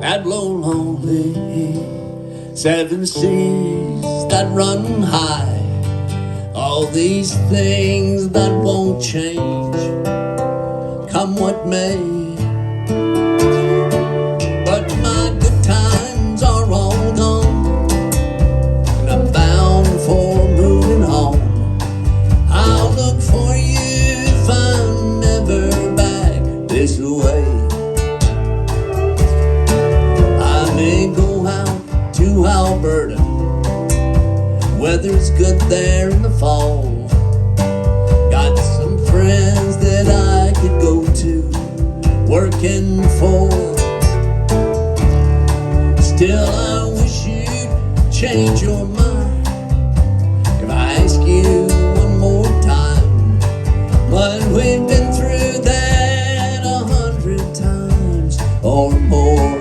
that blow lonely, 7 seas that run high, all these things that won't change, come what may. But my good times are all gone, and I'm bound for moving on. I'll look for you if I'm ever back this way. I may go out to Alberta, weather's good there in the fall. Got some friends that I could go to, working for. Still I wish you'd change your mind if I ask you one more time. But we've been through that 100 times or more.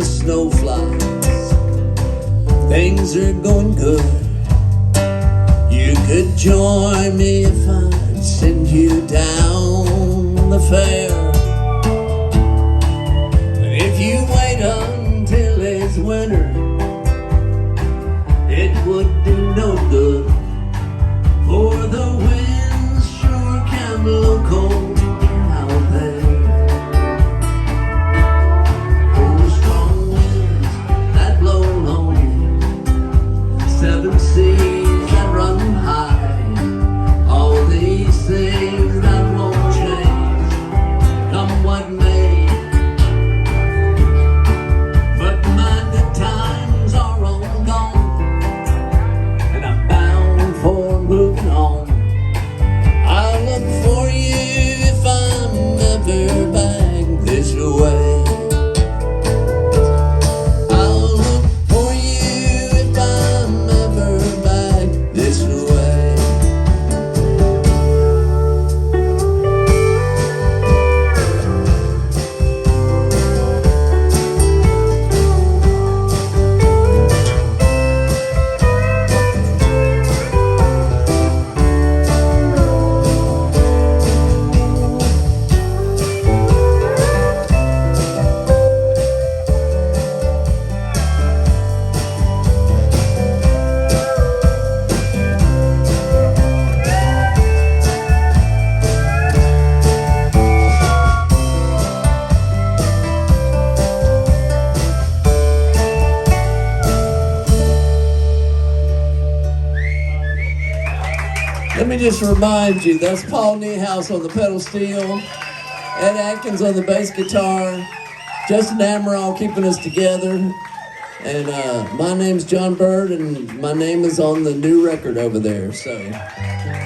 Snow flies, things are going good. You could join me if I'd send you down the fair. And if you wait until it's winter, it would do no good, for the winds sure can blow cold out there. Seas that run high, all these things that won't change, come what may. But my good times are all gone, and I'm bound for moving on. I'll look for you if I'm ever back this way. Let me just remind you, that's Paul Niehaus on the pedal steel, Ed Adkins on the bass guitar, Justin Amaral keeping us together, and my name's Jon Byrd, and my name is on the new record over there, so...